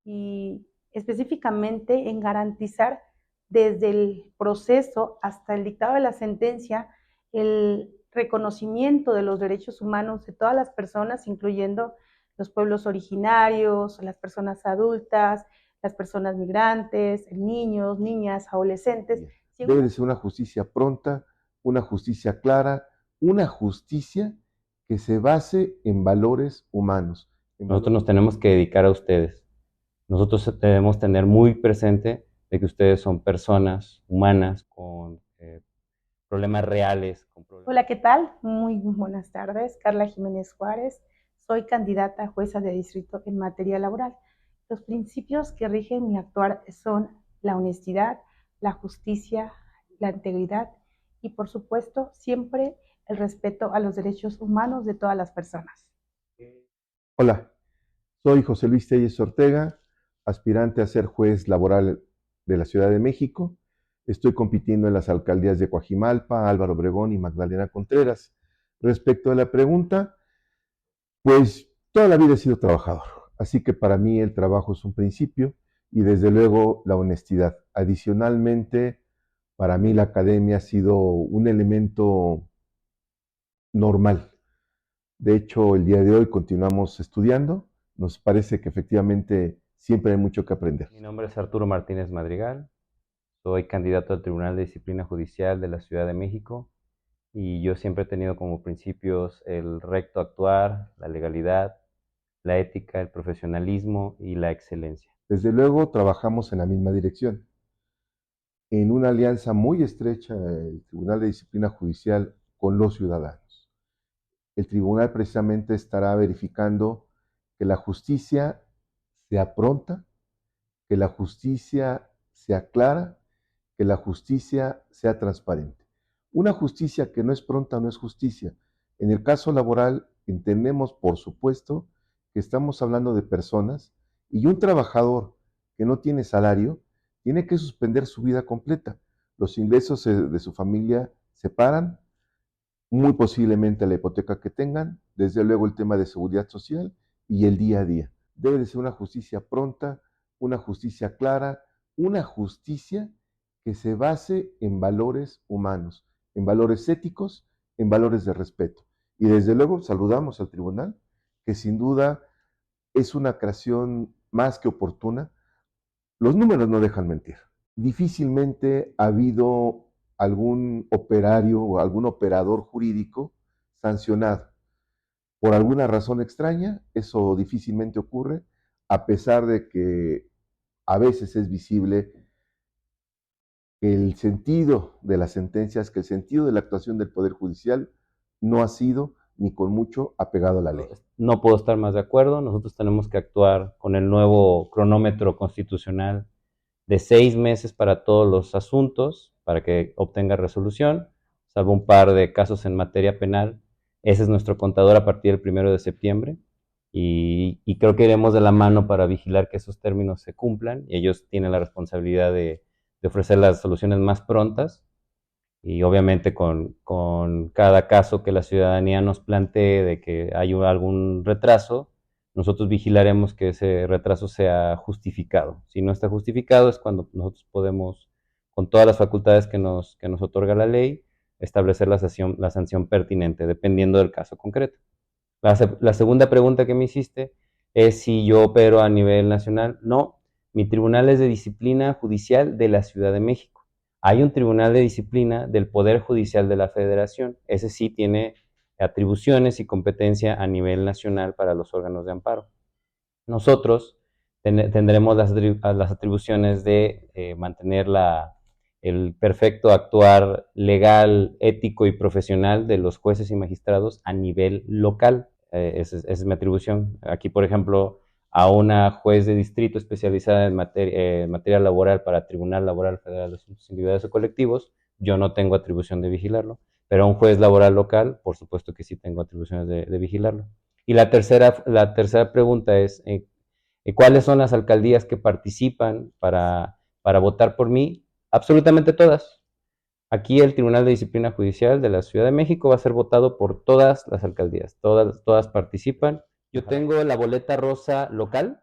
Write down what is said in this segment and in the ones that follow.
y específicamente en garantizar desde el proceso hasta el dictado de la sentencia el reconocimiento de los derechos humanos de todas las personas, incluyendo los pueblos originarios, las personas adultas, las personas migrantes, niños, niñas, adolescentes. Debe de ser una justicia pronta, una justicia clara, una justicia que se base en valores humanos. Nosotros nos tenemos que dedicar a ustedes. Nosotros debemos tener muy presente de que ustedes son personas humanas con problemas reales. Hola, ¿qué tal? Muy buenas tardes. Carla Jiménez Juárez. Soy candidata a jueza de distrito en materia laboral. Los principios que rigen mi actuar son la honestidad, la justicia, la integridad y, por supuesto, siempre el respeto a los derechos humanos de todas las personas. Hola, soy José Luis Telles Ortega, aspirante a ser juez laboral de la Ciudad de México. Estoy compitiendo en las alcaldías de Coajimalpa, Álvaro Obregón y Magdalena Contreras. Respecto a la pregunta, pues toda la vida he sido trabajador, así que para mí el trabajo es un principio y desde luego la honestidad. Adicionalmente, para mí la academia ha sido un elemento normal. De hecho, el día de hoy continuamos estudiando. Nos parece que efectivamente siempre hay mucho que aprender. Mi nombre es Arturo Martínez Madrigal. Soy candidato al Tribunal de Disciplina Judicial de la Ciudad de México y yo siempre he tenido como principios el recto actuar, la legalidad, la ética, el profesionalismo y la excelencia. Desde luego trabajamos en la misma dirección. En una alianza muy estrecha el Tribunal de Disciplina Judicial con los ciudadanos. El tribunal precisamente estará verificando que la justicia sea pronta, que la justicia sea clara, que la justicia sea transparente. Una justicia que no es pronta no es justicia. En el caso laboral entendemos, por supuesto, que estamos hablando de personas y un trabajador que no tiene salario tiene que suspender su vida completa. Los ingresos de su familia se paran, muy posiblemente la hipoteca que tengan, desde luego el tema de seguridad social y el día a día. Debe de ser una justicia pronta, una justicia clara, una justicia que se base en valores humanos, en valores éticos, en valores de respeto. Y desde luego saludamos al tribunal, que sin duda es una creación más que oportuna. Los números no dejan mentir. Difícilmente ha habido algún operario o algún operador jurídico sancionado. Por alguna razón extraña, eso difícilmente ocurre, a pesar de que a veces es visible que el sentido de las sentencias, que el sentido de la actuación del Poder Judicial no ha sido ni con mucho apegado a la ley. No puedo estar más de acuerdo. Nosotros tenemos que actuar con el nuevo cronómetro constitucional de 6 meses para todos los asuntos, para que obtenga resolución, salvo un par de casos en materia penal. Ese es nuestro contador a partir del 1 de septiembre y creo que iremos de la mano para vigilar que esos términos se cumplan y ellos tienen la responsabilidad de ofrecer las soluciones más prontas y obviamente con cada caso que la ciudadanía nos plantee de que hay algún retraso, nosotros vigilaremos que ese retraso sea justificado. Si no está justificado es cuando nosotros podemos, con todas las facultades que nos otorga la ley, establecer la sanción pertinente, dependiendo del caso concreto. La segunda pregunta que me hiciste es si yo opero a nivel nacional. No, mi tribunal es de disciplina judicial de la Ciudad de México. Hay un tribunal de disciplina del Poder Judicial de la Federación. Ese sí tiene atribuciones y competencia a nivel nacional para los órganos de amparo. Nosotros tendremos las atribuciones de mantener el perfecto actuar legal, ético y profesional de los jueces y magistrados a nivel local. Esa es mi atribución. Aquí, por ejemplo, a una juez de distrito especializada en materia laboral para Tribunal Laboral Federal de Asuntos Individuales o Colectivos, yo no tengo atribución de vigilarlo, pero a un juez laboral local, por supuesto que sí tengo atribuciones de vigilarlo. Y la tercera pregunta es, ¿cuáles son las alcaldías que participan para votar por mí? Absolutamente todas. Aquí el Tribunal de Disciplina Judicial de la Ciudad de México va a ser votado por todas las alcaldías, todas participan. Yo tengo la boleta rosa local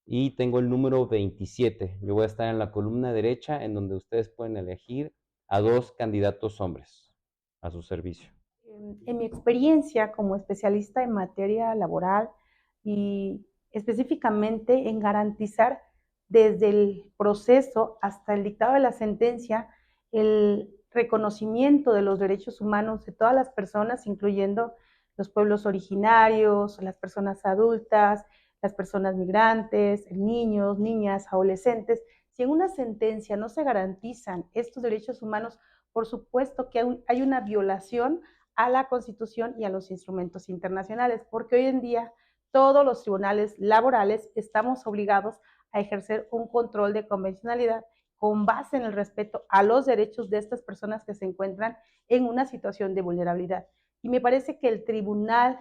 y tengo el número 27. Yo voy a estar en la columna derecha, en donde ustedes pueden elegir a 2 candidatos hombres a su servicio. En mi experiencia como especialista en materia laboral y específicamente en garantizar desde el proceso hasta el dictado de la sentencia el reconocimiento de los derechos humanos de todas las personas, incluyendo los pueblos originarios, las personas adultas, las personas migrantes, niños, niñas, adolescentes. Si en una sentencia no se garantizan estos derechos humanos, por supuesto que hay una violación a la Constitución y a los instrumentos internacionales, porque hoy en día todos los tribunales laborales estamos obligados a ejercer un control de convencionalidad con base en el respeto a los derechos de estas personas que se encuentran en una situación de vulnerabilidad. Y me parece que el Tribunal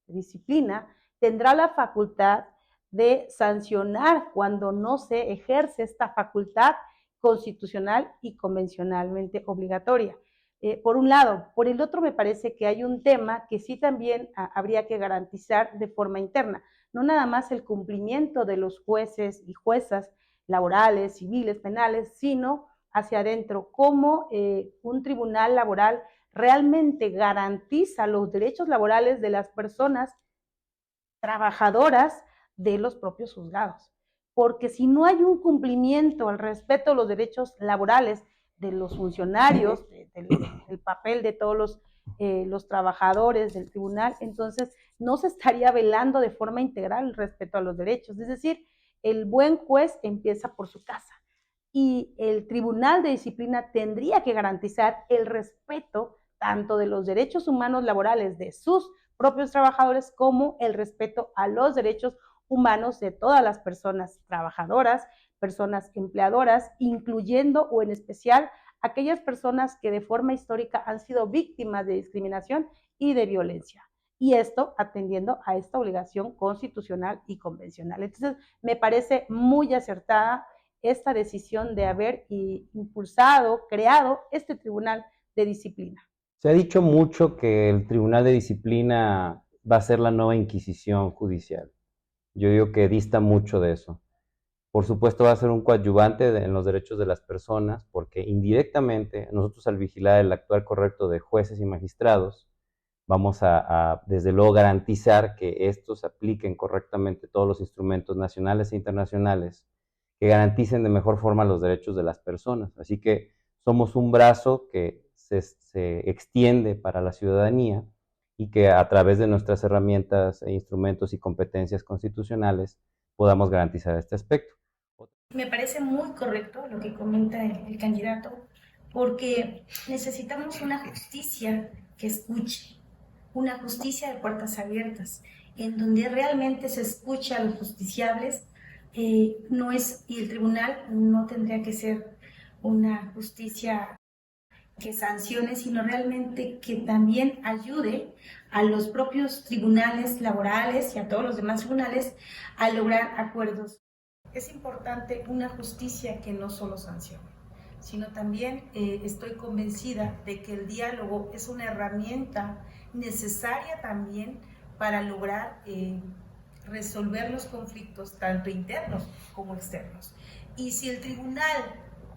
de Disciplina tendrá la facultad de sancionar cuando no se ejerce esta facultad constitucional y convencionalmente obligatoria. Por un lado. Por el otro, me parece que hay un tema que sí también habría que garantizar de forma interna, no nada más el cumplimiento de los jueces y juezas laborales, civiles, penales, sino hacia adentro, cómo un tribunal laboral realmente garantiza los derechos laborales de las personas trabajadoras de los propios juzgados. Porque si no hay un cumplimiento al respeto de los derechos laborales de los funcionarios, del papel de todos los trabajadores del tribunal, entonces no se estaría velando de forma integral el respeto a los derechos. Es decir, el buen juez empieza por su casa y el Tribunal de Disciplina tendría que garantizar el respeto tanto de los derechos humanos laborales de sus propios trabajadores como el respeto a los derechos humanos de todas las personas trabajadoras, personas empleadoras, incluyendo o en especial aquellas personas que de forma histórica han sido víctimas de discriminación y de violencia. Y esto atendiendo a esta obligación constitucional y convencional. Entonces, me parece muy acertada esta decisión de haber impulsado, creado este Tribunal de Disciplina. Se ha dicho mucho que el Tribunal de Disciplina va a ser la nueva Inquisición judicial. Yo digo que dista mucho de eso. Por supuesto va a ser un coadyuvante en los derechos de las personas, porque indirectamente nosotros, al vigilar el actuar correcto de jueces y magistrados, vamos a desde luego garantizar que estos apliquen correctamente todos los instrumentos nacionales e internacionales que garanticen de mejor forma los derechos de las personas. Así que somos un brazo que se extiende para la ciudadanía y que a través de nuestras herramientas e instrumentos y competencias constitucionales podamos garantizar este aspecto. Me parece muy correcto lo que comenta el candidato, porque necesitamos una justicia que escuche, una justicia de puertas abiertas, en donde realmente se escuche a los justiciables. No es, y el tribunal no tendría que ser una justicia que sancione, sino realmente que también ayude a los propios tribunales laborales y a todos los demás tribunales a lograr acuerdos. Es importante una justicia que no solo sancione, sino también estoy convencida de que el diálogo es una herramienta necesaria también para lograr resolver los conflictos tanto internos como externos. Y si el Tribunal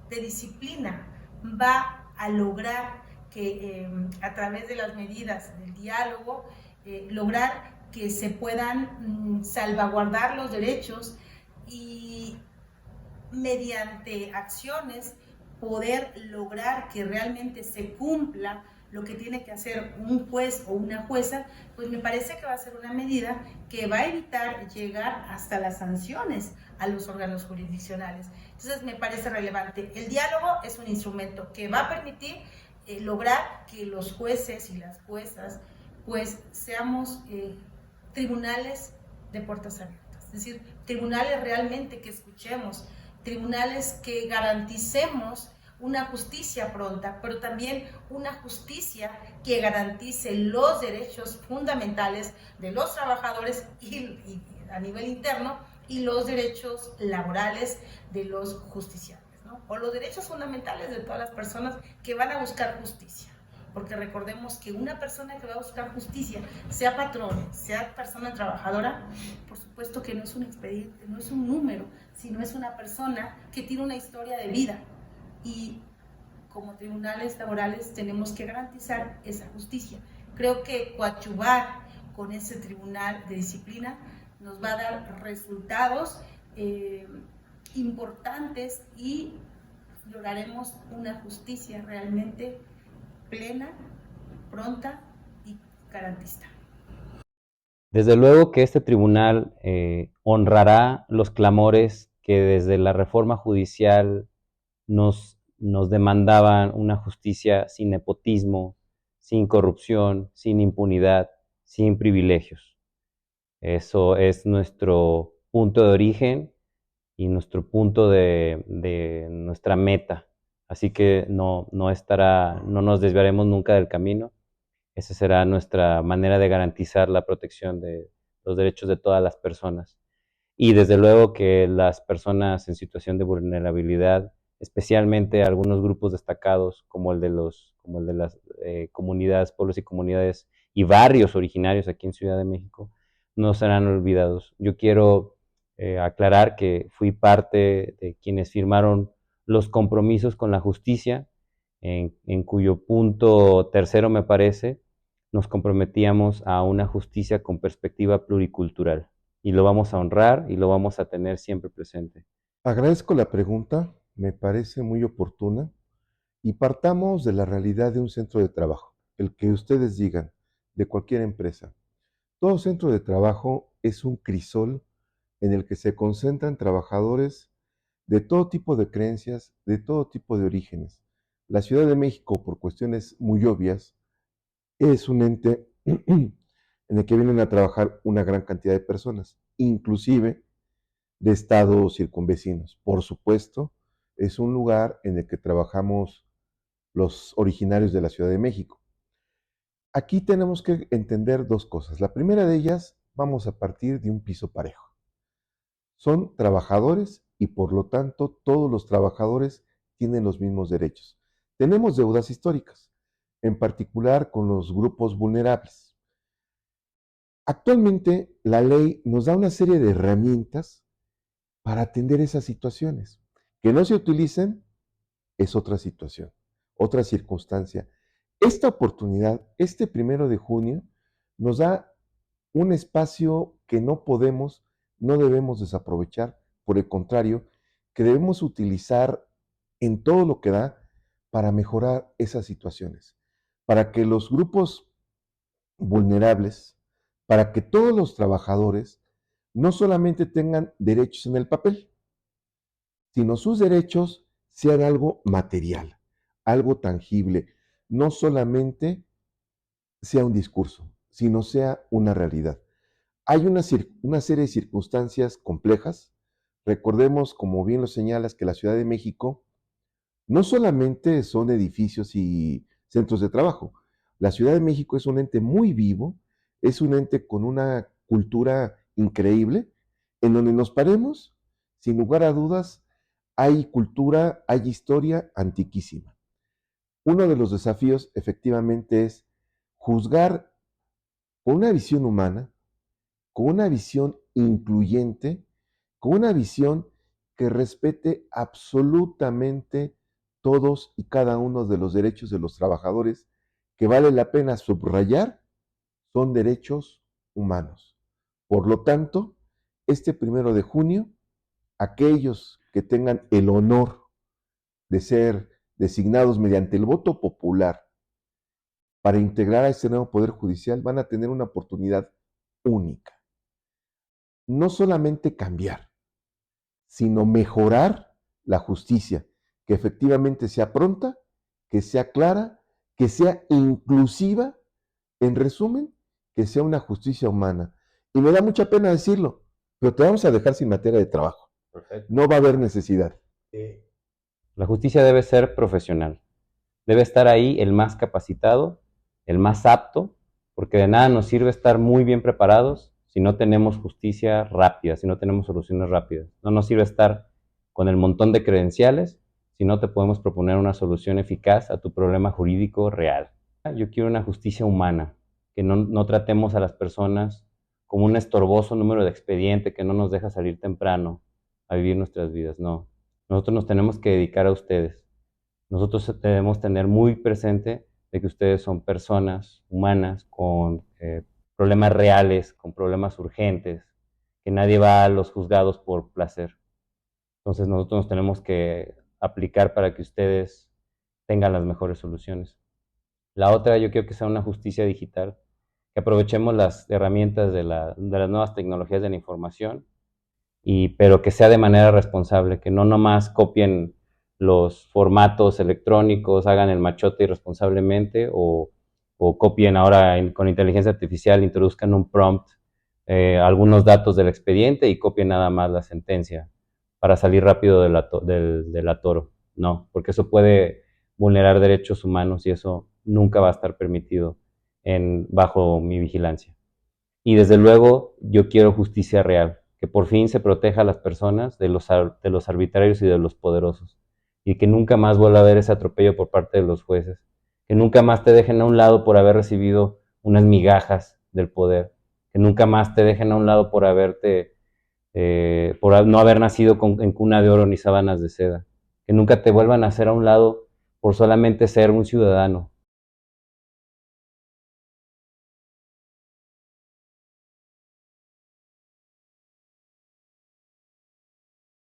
de Disciplina va a lograr que a través de las medidas del diálogo, lograr que se puedan salvaguardar los derechos y mediante acciones poder lograr que realmente se cumpla lo que tiene que hacer un juez o una jueza, pues me parece que va a ser una medida que va a evitar llegar hasta las sanciones a los órganos jurisdiccionales. Entonces me parece relevante. El diálogo es un instrumento que va a permitir lograr que los jueces y las juezas pues seamos tribunales de puertas abiertas, es decir, tribunales realmente que escuchemos, tribunales que garanticemos una justicia pronta, pero también una justicia que garantice los derechos fundamentales de los trabajadores y a nivel interno y los derechos laborales de los justiciables, ¿no? O los derechos fundamentales de todas las personas que van a buscar justicia. porque recordemos que una persona que va a buscar justicia, sea patrón, sea persona trabajadora, por supuesto que no es un expediente, no es un número, sino es una persona que tiene una historia de vida. Y como tribunales laborales tenemos que garantizar esa justicia. Creo que coadyuvar con ese tribunal de disciplina nos va a dar resultados importantes y lograremos una justicia realmente plena, pronta y garantista. Desde luego que este tribunal honrará los clamores que desde la reforma judicial nos demandaban una justicia sin nepotismo, sin corrupción, sin impunidad, sin privilegios. Eso es nuestro punto de origen y nuestro punto de nuestra meta. Así que no nos desviaremos nunca del camino. Esa será nuestra manera de garantizar la protección de los derechos de todas las personas. Y desde luego que las personas en situación de vulnerabilidad, especialmente algunos grupos destacados como el de las comunidades, pueblos y comunidades y barrios originarios aquí en Ciudad de México, no serán olvidados. Yo quiero aclarar que fui parte de quienes firmaron los compromisos con la justicia, en cuyo punto tercero, me parece, nos comprometíamos a una justicia con perspectiva pluricultural. Y lo vamos a honrar y lo vamos a tener siempre presente. Agradezco la pregunta, me parece muy oportuna y partamos de la realidad de un centro de trabajo, el que ustedes digan, de cualquier empresa. Todo centro de trabajo es un crisol en el que se concentran trabajadores de todo tipo de creencias, de todo tipo de orígenes. La Ciudad de México, por cuestiones muy obvias, es un ente en el que vienen a trabajar una gran cantidad de personas, inclusive de estados circunvecinos. Por supuesto, es un lugar en el que trabajamos los originarios de la Ciudad de México. Aquí tenemos que entender dos cosas. La primera de ellas, vamos a partir de un piso parejo. Son trabajadores y por lo tanto todos los trabajadores tienen los mismos derechos. Tenemos deudas históricas, en particular con los grupos vulnerables. Actualmente la ley nos da una serie de herramientas para atender esas situaciones. Que no se utilicen es otra situación, otra circunstancia. Esta oportunidad, este 1 de junio, nos da un espacio que no podemos, no debemos desaprovechar. Por el contrario, que debemos utilizar en todo lo que da para mejorar esas situaciones, para que los grupos vulnerables, para que todos los trabajadores no solamente tengan derechos en el papel, sino sus derechos sean algo material, algo tangible, no solamente sea un discurso, sino sea una realidad. Hay una serie de circunstancias complejas. Recordemos, como bien lo señalas, que la Ciudad de México no solamente son edificios y centros de trabajo. La Ciudad de México es un ente muy vivo, es un ente con una cultura increíble, en donde nos paremos, sin lugar a dudas, hay cultura, hay historia antiquísima. Uno de los desafíos efectivamente es juzgar con una visión humana, con una visión incluyente, con una visión que respete absolutamente todos y cada uno de los derechos de los trabajadores, que vale la pena subrayar, son derechos humanos. Por lo tanto, este 1 de junio, aquellos que tengan el honor de ser designados mediante el voto popular para integrar a este nuevo Poder Judicial van a tener una oportunidad única. No solamente cambiar, sino mejorar la justicia, que efectivamente sea pronta, que sea clara, que sea inclusiva, en resumen, que sea una justicia humana. Y me da mucha pena decirlo, pero te vamos a dejar sin materia de trabajo. Perfecto. No va a haber necesidad. La justicia debe ser profesional. Debe estar ahí el más capacitado, el más apto, porque de nada nos sirve estar muy bien preparados si no tenemos justicia rápida, si no tenemos soluciones rápidas. No nos sirve estar con el montón de credenciales si no te podemos proponer una solución eficaz a tu problema jurídico real. Yo quiero una justicia humana, que no tratemos a las personas como un estorboso número de expediente que no nos deja salir temprano a vivir nuestras vidas. No, nosotros nos tenemos que dedicar a ustedes. Nosotros debemos tener muy presente de que ustedes son personas humanas con problemas reales, con problemas urgentes, que nadie va a los juzgados por placer. Entonces nosotros nos tenemos que aplicar para que ustedes tengan las mejores soluciones. La otra, yo quiero que sea una justicia digital, que aprovechemos las herramientas de las nuevas tecnologías de la información, pero que sea de manera responsable, que no nomás copien los formatos electrónicos, hagan el machote irresponsablemente o copien ahora con inteligencia artificial, introduzcan un prompt, algunos datos del expediente y copien nada más la sentencia para salir rápido del atoro. No, porque eso puede vulnerar derechos humanos y eso nunca va a estar permitido bajo mi vigilancia. Y desde luego yo quiero justicia real, que por fin se proteja a las personas de los arbitrarios y de los poderosos, y que nunca más vuelva a haber ese atropello por parte de los jueces, que nunca más te dejen a un lado por haber recibido unas migajas del poder, que nunca más te dejen a un lado por por no haber nacido en cuna de oro ni sábanas de seda, que nunca te vuelvan a hacer a un lado por solamente ser un ciudadano,